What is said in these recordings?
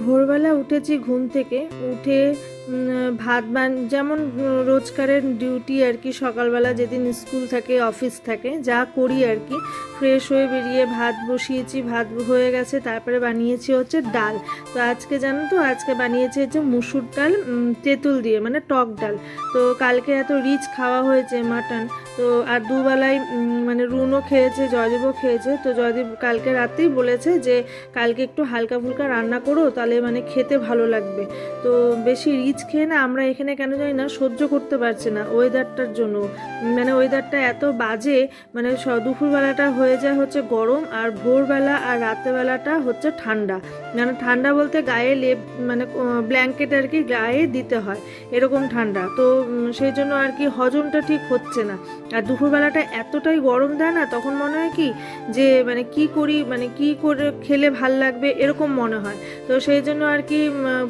ভোরবেলা উঠেছি ঘুম থেকে, উঠে ভাত যেমন রোজকারের ডিউটি আর কি, সকালবেলা যেদিন স্কুল থাকে অফিস থাকে যা করি আর কি, ফ্রেশ হয়ে বেরিয়ে ভাত বসিয়েছি, ভাত হয়ে গেছে, তারপরে বানিয়েছি হচ্ছে ডাল। তো আজকে জানো তো, আজকে বানিয়েছি হচ্ছে মুসুর ডাল তেঁতুল দিয়ে, মানে টক ডাল। তো কালকে এত রিচ খাওয়া হয়েছে মাটন, তো আর দুবেলায় মানে রুনও খেয়েছে, জয়দীপও খেয়েছে। তো জয়দীপ কালকে রাতেই বলেছে যে কালকে একটু হালকা ফুলকা রান্না করো, তাহলে মানে খেতে ভালো লাগবে। তো বেশি রিচ খেয়ে না আমরা এখানে কেন জানি না সহ্য করতে পারছি না ওয়েদারটার জন্য, মানে ওয়েদারটা এত বাজে, মানে দুপুরবেলাটা হয়ে যায় হচ্ছে গরম, আর ভোরবেলা আর রাতেরবেলাটা হচ্ছে ঠান্ডা। মানে ঠান্ডা বলতে গায়ে মানে ব্ল্যাঙ্কেট আর কি গায়ে দিতে হয়, এরকম ঠান্ডা। তো সেই জন্য আর কি হজমটা ঠিক হচ্ছে না। আর দুপুরবেলাটা এতটাই গরম দেয় না, তখন মনে হয় কি যে মানে কি করি, মানে কি করে খেলে ভাল লাগবে এরকম মনে হয়। তো সেই জন্য আর কি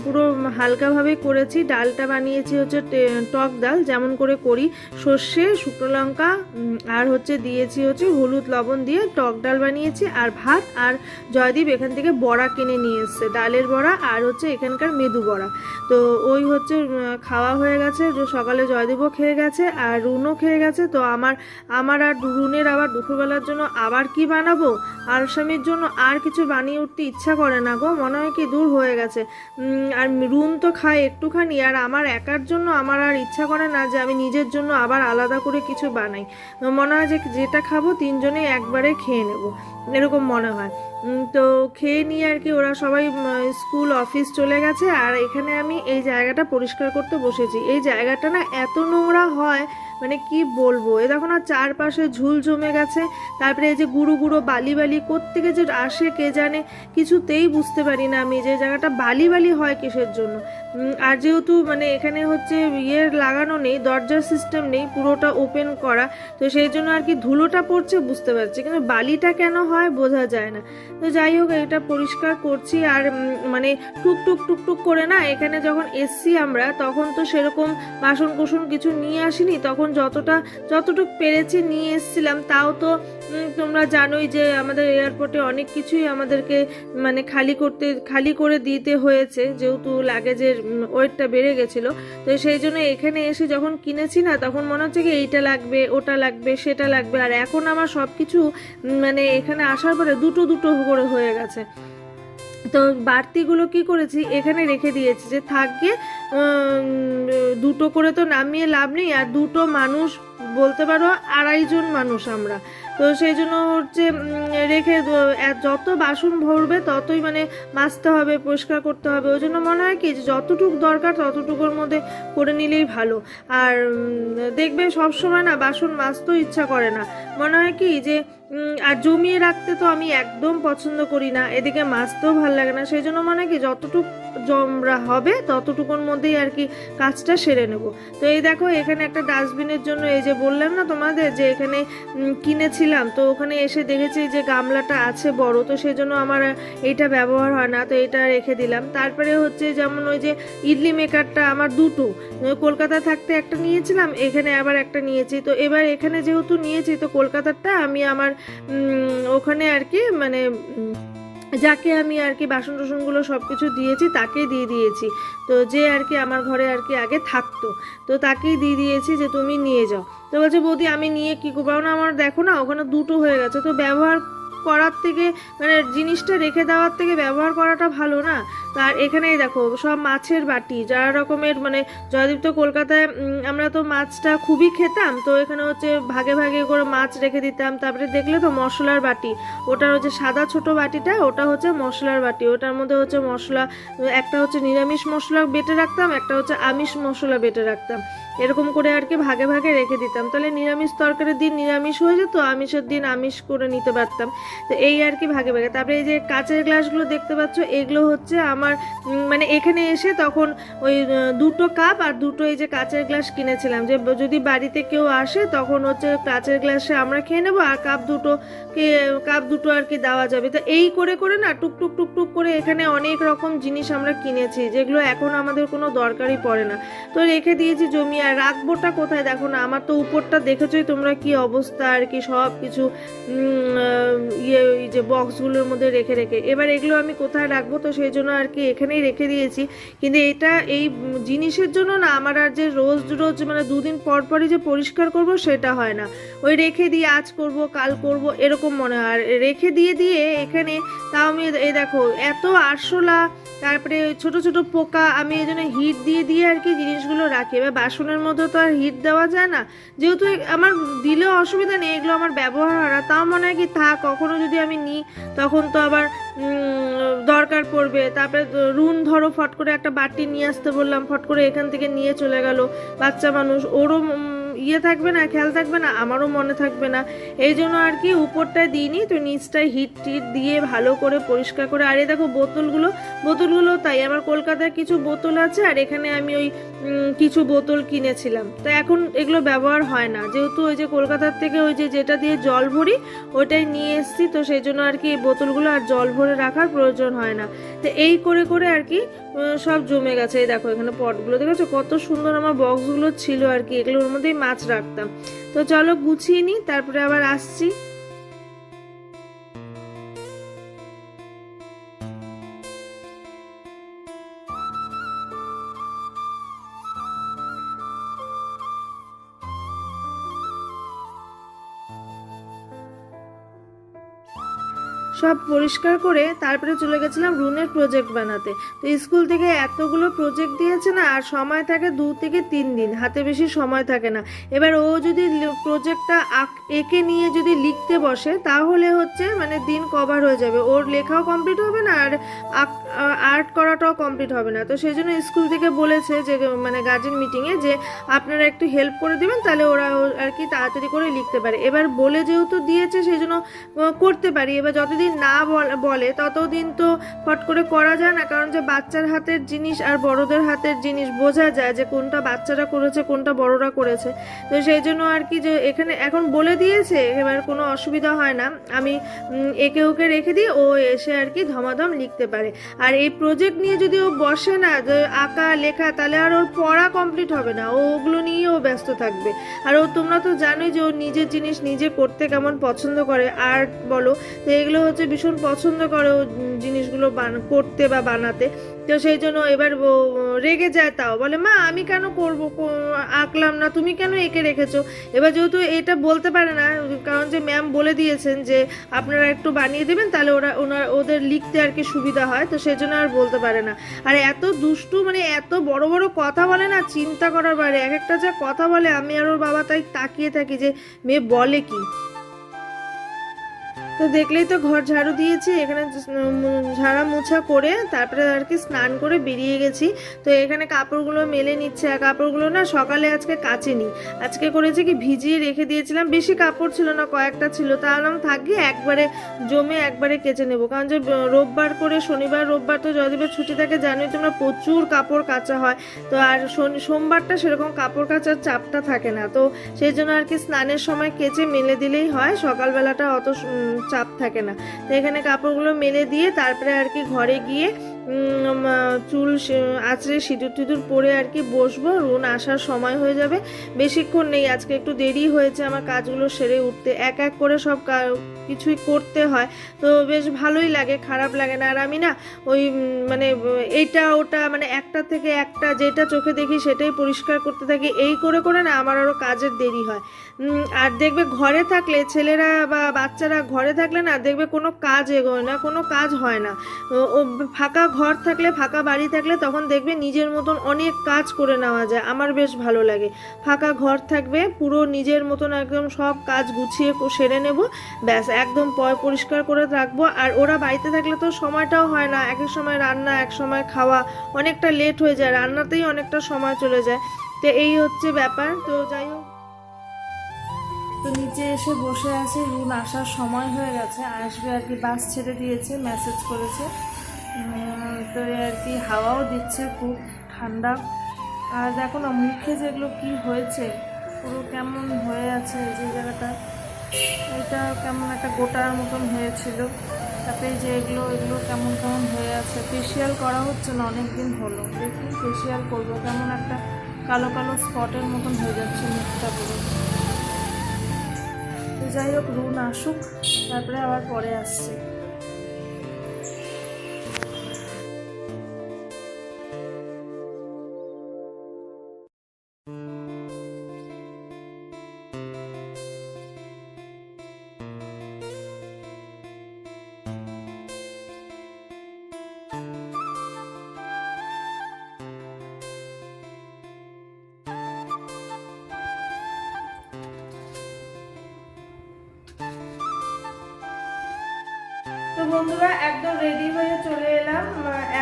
পুরো হালকাভাবে করেছি। ডালটা বানিয়েছি হচ্ছে টক ডাল যেমন করে করি, সর্ষে, শুকনো লঙ্কা আর হচ্ছে দিয়েছি হচ্ছে হলুদ লবণ দিয়ে টক ডাল বানিয়েছি। আর ভাত, আর জয়দীপ এখান থেকে বড়া কিনে নিয়ে এসছে, ডালের বড়া আর হচ্ছে এখানকার মেদু বড়া। তো ওই হচ্ছে খাওয়া হয়ে গেছে, সকালে জয়দীপও খেয়ে গেছে আর রুনও খেয়ে গেছে। তো আমার আর রুনের আবার দুপুরবেলার জন্য আবার কি বানাবো, আর স্বামীর জন্য আর কিছু বানিয়ে উঠতে ইচ্ছা করে না গো, মনে হয় কি দূর হয়ে গেছে। আর রুন তো খায় একটুখানি, আর আমার একার জন্য আমার আর ইচ্ছা করে না যে আমি নিজের জন্য আবার আলাদা করে কিছু বানাই। মনে হয় যে যেটা খাবো তিনজনেই একবারে খেয়ে নেব, এরকম মনে হয়। তো খেয়ে নিয়ে আর কি ওরা সবাই স্কুল অফিস চলে গেছে, আর এখানে আমি এই জায়গাটা পরিষ্কার করতে বসেছি। এই জায়গাটা না এত নোংরা হয়, মানে কি বলবো। এ দেখো না চারপাশে ঝুল জমে গেছে, তারপরে এই যে গুঁড়ো গুঁড়ো বালি বালি কোত্থেকে যে আসে কে জানে, কিছুতেই বুঝতে পারি না আমি যে জায়গাটা বালি বালি হয় কিসের জন্য। আর যেহেতু মানে এখানে হচ্ছে লাগানো নেই, দরজার সিস্টেম নেই, পুরোটা ওপেন করা, তো সেই জন্য আর কি ধুলোটা পড়ছে বুঝতে পারছি, কিন্তু বালিটা কেন হয় বোঝা যায় না। তো যাই হোক, এটা পরিষ্কার করছি। আর মানে টুকটুক টুকটুক করে না, এখানে যখন এসছি আমরা তখন তো সেরকম বাসন কুসন কিছু নিয়ে আসিনি, তখন যতটুক পেরেছি নিয়ে এসছিলাম। তাও তো তোমরা জানোই যে আমাদের এয়ারপোর্টে অনেক কিছুই আমাদেরকে মানে খালি করে দিতে হয়েছে, যেহেতু লাগেজের ওয়েটটা বেড়ে গেছিলো। তো সেই জন্য এখানে এসে যখন কিনেছি না, তখন মনে হচ্ছে কি এইটা লাগবে, ওটা লাগবে, সেটা লাগবে। আর এখন আমার সব কিছু মানে এখানে আসার পরে দুটো দুটো করে হয়ে গেছে। তো বাড়তিগুলো কি করেছি এখানে রেখে দিয়েছি যে থাকবে, দুটো করে তো নামিয়ে লাভ নেই, আর দুটো মানুষ বলতে পারো 2.5 জন মানুষ আমরা। তো সেই জন্য হচ্ছে রেখে যত বাসন ভরবে ততই মানে মাজতে হবে, পরিষ্কার করতে হবে। ওই জন্য মনে হয় কি যে যতটুকু দরকার ততটুকুর মধ্যে করে নিলেই ভালো। আর দেখবে সবসময় না বাসন মাজতেও ইচ্ছা করে না, মনে হয় কি যে আর জমিয়ে রাখতে তো আমি একদম পছন্দ করি না, এদিকে মাজতেও ভালো লাগে না। সেই জন্য মনে হয় কি যতটুকু জমরা হবে ততটুকুর মধ্যেই আর কি কাজটা সেরে নেব। তো এই দেখো এখানে একটা ডাস্টবিনের জন্য, এই যে বললাম না তোমাদের যে এখানে কিনেছিলাম, তো ওখানে এসে দেখেছি যে গামলাটা আছে বড়, তো সেই জন্য আমার এইটা ব্যবহার হয় না, তো এটা রেখে দিলাম। তারপরে হচ্ছে যেমন ওই যে ইডলি মেকারটা আমার দুটো, কলকাতা থাকতে একটা নিয়েছিলাম, এখানে আবার একটা নিয়েছি। তো এবার এখানে যেহেতু নিয়েছি, তো কলকাতারটা আমি আমার ওখানে আর কি মানে যাকে আমি আর কি বাসন টাসনগুলো সব কিছু দিয়েছি তাকেই দিয়ে দিয়েছি। তো যে আর কি আমার ঘরে আর কি আগে থাকতো, তো তাকেই দিয়ে দিয়েছি যে তুমি নিয়ে যাও। তো বলছে বৌদি আমি নিয়ে কী করবো না, আমার দেখো না ওখানে দুটো হয়ে গেছে, তো ব্যবহার করার থেকে মানে জিনিসটা রেখে দেওয়ার থেকে ব্যবহার করাটা ভালো না। আর এখানেই দেখো সব মাছের বাটি যারা রকমের, মানে জয়দীপ তো কলকাতায় আমরা তো মাছটা খুবই খেতাম, তো এখানে হচ্ছে ভাগে ভাগে করে মাছ রেখে দিতাম। তারপরে দেখলে তো মশলার বাটি, ওটার হচ্ছে সাদা ছোট বাটিটা, ওটা হচ্ছে মশলার বাটি, ওটার মধ্যে হচ্ছে মশলা, একটা হচ্ছে নিরামিষ মশলা বেটে রাখতাম, একটা হচ্ছে আমিষ মশলা বেটে রাখতাম, এরকম করে আর কি ভাগে ভাগে রেখে দিতাম। তাহলে নিরামিষ তরকারির দিন নিরামিষ হয়ে যেত, আমিষের দিন আমিষ করে নিতে পারতাম। তো এই আর কি ভাগে ভাগে। তারপরে এই যে কাঁচের গ্লাসগুলো দেখতে পাচ্ছ, এগুলো হচ্ছে আমার মানে এখানে এসে তখন ওই দুটো কাপ আর দুটো এই যে কাঁচের গ্লাস কিনেছিলাম, যে যদি বাড়িতে কেউ আসে তখন হচ্ছে কাঁচের গ্লাসে আমরা খেয়ে নেবো, আর কাপ দুটো আর কি দেওয়া যাবে। তো এই করে করে না টুকটুক টুকটুক করে এখানে অনেক রকম জিনিস আমরা কিনেছি, যেগুলো এখন আমাদের কোনো দরকারই পড়ে না, তো রেখে দিয়েছি জমিয়ে। আর রাখবোটা কোথায় দেখো না, আমার তো উপরটা দেখেছোই তোমরা কি অবস্থা আর কি, সব কিছু ওই যে বক্সগুলোর মধ্যে রেখে রেখে, এবার এগুলো আমি কোথায় রাখবো, তো সেই জন্য আর কি এখানেই রেখে দিয়েছি। কিন্তু এই জিনিসের জন্য না আমার আর যে রোজ রোজ মানে 2 দিন পর পরই যে পরিষ্কার করব সেটা হয় না, ওই রেখে দিয়ে আজ করব কাল করব এরকম মনে হয়। আর রেখে দিয়ে এখানে তাও আমি এই দেখো এত আরশোলা, তারপরে ছোট ছোট পোকা, আমি এই জন্য হিট দিয়ে আর কি জিনিসগুলো রাখি। এবার বাসনের মধ্যে তো আর হিট দেওয়া যায় না, যেহেতু আমার দিলেও অসুবিধা নেই, এগুলো আমার ব্যবহার হয় না, তাও মনে হয় কি থাক, কখনো যদি আমি নিই তখন তো আবার দরকার পড়বে। তারপরে রুন ধরো ফট করে একটা বাটি নিয়ে আসতে বললাম, ফট করে এখান থেকে নিয়ে চলে গেল, বাচ্চা মানুষ, ওরও থাকবে না, খেয়াল থাকবে না, আমারও মনে থাকবে না, এই জন্য আর কি উপরটায় দিইনি, তো নিচটায় হিট দিয়ে ভালো করে পরিষ্কার করে। আর এই দেখো বোতলগুলো তাই আমার কলকাতার কিছু বোতল আছে, আর এখানে আমি ওই কিছু বোতল কিনেছিলাম, তো এখন এগুলো ব্যবহার হয় না, যেহেতু ওই যে কলকাতার থেকে ওই যেটা দিয়ে জল ভরি ওইটাই নিয়ে এসছি, তো সেই জন্য আর কি এই বোতলগুলো আর জল ভরে রাখার প্রয়োজন হয় না। তো এই করে আর কি সব জমে গেছে। এই দেখো এখানে পটগুলো দেখেছো কত সুন্দর আমার বক্সগুলো ছিল আর কি, এগুলোর মধ্যেই মাছ রাখতাম। তো চলো গুছিয়ে নিই, তারপরে আবার আসছি। সব পরিষ্কার করে তারপরে চলে গেছিলাম রুনের প্রজেক্ট বানাতে। তো স্কুল থেকে এতগুলো প্রজেক্ট দিয়েছে না, আর সময় থাকে 2 থেকে 3 দিন, হাতে বেশি সময় থাকে না। এবার ও যদি প্রজেক্টটা এঁকে নিয়ে যদি লিখতে বসে তাহলে হচ্ছে মানে দিন কভার হয়ে যাবে, ওর লেখাও কমপ্লিট হবে না আর আর্ট করাটাও কমপ্লিট হবে না। তো সেই জন্য স্কুল থেকে বলেছে যে মানে গার্জেন মিটিংয়ে যে আপনারা একটু হেল্প করে দেবেন, তাহলে ওরা আর কি তাড়াতাড়ি করে লিখতে পারে। এবার বলে যেহেতু দিয়েছে সেই জন্য করতে পারি। এবার যতদিন না বলে ততদিন তো ফট করে করা যায় না, কারণ যে বাচ্চার হাতের জিনিস আর বড়দের হাতের জিনিস বোঝা যায় যে কোনটা বাচ্চারা করেছে কোনটা বড়রা করেছে। তো সেই জন্য আর কি যে এখানে এখন বলে দিয়েছে, এবার কোনো অসুবিধা হয় না, আমি একে ওকে রেখে দিই, ও এসে আর কি ধমাধম লিখতে পারে। আর এই প্রজেক্ট নিয়ে যদি ও বসে না যে আঁকা লেখা, তাহলে আর ওর পড়া কমপ্লিট হবে না, ওগুলো নিয়েই ও ব্যস্ত থাকবে। আর ও তোমরা তো জানোই যে ও নিজের জিনিস নিজে করতে কেমন পছন্দ করে, আর্ট বলো, তো এগুলো হচ্ছে ভীষণ পছন্দ করে ও জিনিসগুলো করতে বা বানাতে। তো সেই জন্য এবার রেগে যায়, তাও বলে মা আমি কেন করবো, আঁকলাম না, তুমি কেন এঁকে রেখেছো। এবার যেহেতু এটা বলতে পারে না, কারণ যে ম্যাম বলে দিয়েছেন যে আপনারা একটু বানিয়ে দেবেন তাহলে ওদের লিখতে আর কি সুবিধা হয়, তো সেই জন্য আর বলতে পারে না। আর এত দুষ্টু, মানে এত বড় বড় কথা বলে না, চিন্তা করার বাইরে, এক একটা যা কথা বলে, আমি আর ওর বাবা তাই তাকিয়ে থাকি যে মেয়ে বলে কি। তো দেখলেই তো ঘর ঝাড়ু দিয়েছি, এখানে ঝাড়া মোছা করে তারপরে আর কি স্নান করে বেরিয়ে গেছি। তো এখানে কাপড়গুলো মেলে নিচ্ছে, আর কাপড়গুলো না সকালে আজকে কাচেনি, আজকে করেছে কি ভিজিয়ে রেখে দিয়েছিলাম, বেশি কাপড় ছিল না, কয়েকটা ছিল, তাহলে থাকি একবারে জমে একবারে কেচে নেবো, কারণ যে রোববার করে শনিবার রোববার তো জয়দেবের ছুটি থাকে, জানোই তোমরা, প্রচুর কাপড় কাচা হয়। তো আর সোমবারটা সেরকম কাপড় কাচার চাপটা থাকে না, তো সেই জন্য আর কি স্নানের সময় কেচে মেলে দিলেই হয়, সকালবেলাটা অত চাপ থাকে না। তো এখানে কাপড়গুলো মেলে দিয়ে তারপরে আর কি ঘরে গিয়ে চুল আঁচড়ে সিঁদুর টিঁদুর পরে আর কি বসবো, রুন আসার সময় হয়ে যাবে, বেশিক্ষণ নেই, আজকে একটু দেরি হয়েছে আমার কাজগুলো সেরে উঠতে, এক এক করে সব কিছুই করতে হয়, তো বেশ ভালোই লাগে, খারাপ লাগে না। আর আমি না ওই মানে এইটা ওটা মানে একটা থেকে একটা যেটা চোখে দেখি সেটাই পরিষ্কার করতে থাকি, এই করে না আমার আরও কাজের দেরি হয়। আর দেখবে ঘরে থাকলে ছেলেরা বা বাচ্চারা ঘরে থাকলে না দেখবে কোনো কাজ এগোয় না, কোনো কাজ হয় না। ও ফাঁকা ঘর থাকলে, ফাঁকা বাড়ি থাকলে তখন দেখবে নিজের মতন অনেক কাজ করে নেওয়া যায়, আমার বেশ ভালো লাগে। ফাঁকা ঘর থাকবে, পুরো নিজের মতন একদম সব কাজ গুছিয়ে সেরে নেব, ব্যাস একদম পরিষ্কার করে রাখবো। আর ওরা বাড়িতে থাকলে তো সময়টাও হয় না, এক এক সময় রান্না, এক সময় খাওয়া, অনেকটা লেট হয়ে যায়, রান্নাতেই অনেকটা সময় চলে যায়। তো এই হচ্ছে ব্যাপার। তো যাই হোক, তো নিচে এসে বসে আছে, রুন আসার সময় হয়ে গেছে, আসবে আর কি, বাস ছেড়ে দিয়েছে, মেসেজ করেছে। তো আর কি হাওয়াও দিচ্ছে, খুব ঠান্ডা। আর দেখো না মুখে যেগুলো কি হয়েছে, পুরো কেমন হয়ে আছে, এই যে জায়গাটা, এটা কেমন একটা গোটার মতন হয়েছিল, তাতে যে এগুলো কেমন কেমন হয়ে আছে। ফেসিয়াল করা হচ্ছে না, অনেক দিন হলো, দেখি ফেসিয়াল করবো, কেমন একটা কালো কালো স্পটের মতন হয়ে যাচ্ছে মুখটা পুরো। তো যাই হোক, রুন আসুক, তারপরে আবার পরে আসছে। তো বন্ধুরা, একদম রেডি হয়ে চলে এলাম।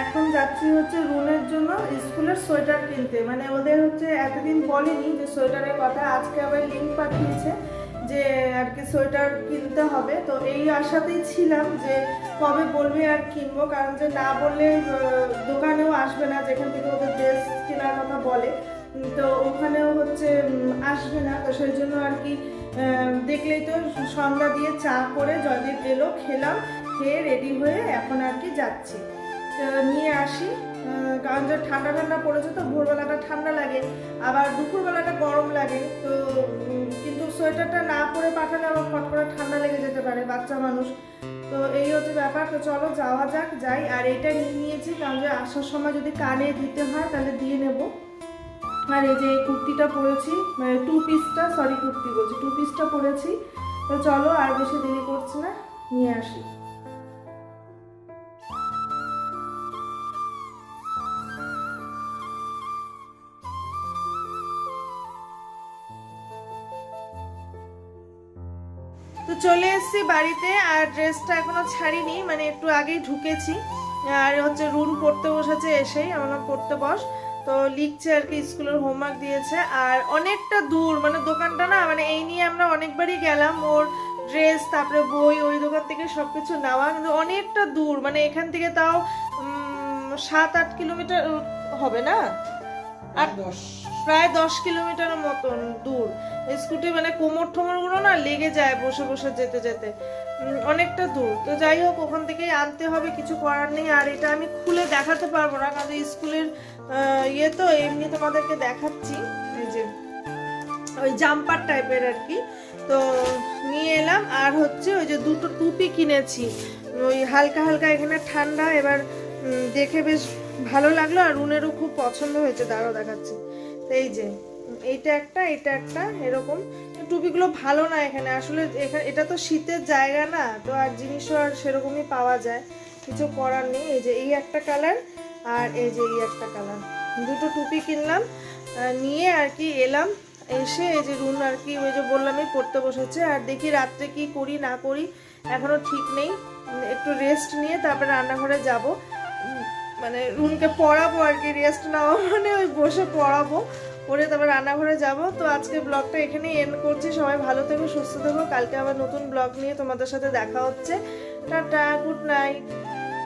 এখন যাচ্ছি হচ্ছে রুনের জন্য স্কুলের সোয়েটার কিনতে। মানে ওদের হচ্ছে এতদিন বলেনি যে সোয়েটারের কথা, আজকে আবার লিঙ্ক পাঠিয়েছে যে আর কি সোয়েটার কিনতে হবে। তো এই আশাতেই ছিলাম যে কবে বলবে আর কিনবো, কারণ যে না বললে দোকানেও আসবে না, যেখান থেকে ওদের ড্রেস কেনার কথা বলে, তো ওখানেও হচ্ছে আসবে না। তো সেই জন্য আর কি দেখলেই তো সন্ধ্যা দিয়ে চা করে জয়দীপ এলো, খেলাম, খেয়ে রেডি হয়ে এখন আর কি যাচ্ছি। নিয়ে আসি, কারণ যে ঠান্ডা ঠান্ডা পড়েছে, তো ভোরবেলাটা ঠান্ডা লাগে, আবার দুপুরবেলাটা গরম লাগে। তো কিন্তু সোয়েটারটা না পরে পাঠালে আবার ফট করে ঠান্ডা লেগে যেতে পারে, বাচ্চা মানুষ। তো এই হচ্ছে ব্যাপার। তো চলো যাওয়া যাক, যাই। আর এইটা নিয়ে নিয়েছি কারণ যে আসার সময় যদি কানে দিতে হয় তাহলে দিয়ে নেব। আর এই যে এই কুর্তিটা পরেছি, মানে টু পিসটা পরেছি। তো চলো আর বেশি দেরি করছি না, নিয়ে আসি। তো চলে এসেছি বাড়িতে, আর ড্রেসটা এখনো ছাড়িনি, মানে একটু আগেই ঢুকেছি। আর হচ্ছে রুন পড়তে বসেছে, এসেই আমরা পড়তে বস। তো লিখছে আর কি, স্কুলের হোমওয়ার্ক দিয়েছে। আর অনেকটা দূর, মানে দোকানটা না, মানে এই নিয়ে আমরা অনেকবারই গেলাম, ওর ড্রেস তারপরে বই ওই দোকান থেকে সবকিছু নেওয়া, কিন্তু অনেকটা দূর। মানে এখান থেকে তাও 7-8 কিলোমিটার হবে না, প্রায় 10 কিলোমিটারের মতন দূর। স্কুটি মানে কোমর ঠোমরগুলো না লেগে যায় বসে বসে যেতে যেতে, অনেকটা দূর। তো যাই হোক, ওখান থেকেই আনতে হবে, কিছু করার নেই। আর এটা আমি খুলে দেখাতে পারবো না, কারণ স্কুলের ইয়ে তো এমনি তোমাদেরকে দেখাচ্ছি। এই যে ওই জাম্পার টাইপের আর কি, তো নিয়ে এলাম। আর হচ্ছে ওই যে দুটো টুপি কিনেছি, ওই হালকা হালকা, এখানে ঠান্ডা, এবার দেখে বেশ ভালো লাগলো। আর রুনেরও খুব পছন্দ হয়েছে, দাঁড়াও দেখাচ্ছি। তো এই যে এটা একটা এরকম টুপিগুলো ভালো না এখানে আসলে, এটা তো শীতের জায়গা না, তো আর জিনিসও আর সেরকমই পাওয়া যায়, কিছু করার নেই। এই যে এই একটা কালার, আর এই যে এই একটা কালার, দুটো টুপি কিনলাম, নিয়ে আর কি এলাম। এসে এই যে রুন আর কি ওই যে বললামই পড়তে বসেছে। আর দেখি রাত্রে কি করি না করি এখনো ঠিক নেই, একটু রেস্ট নিয়ে তারপরে রান্নাঘরে যাব, মানে রুনকে পড়াবো আর কি। রেস্ট নেওয়া মানে ওই বসে পড়াবো, পরে তারপর রান্নাঘরে যাব। তো আজকে ব্লগটা এখানেই এন্ড করছি। সবাই ভালো থেকো, সুস্থ থেকো। কালকে আবার নতুন ব্লগ নিয়ে তোমাদের সাথে দেখা হচ্ছে। Tata, good night.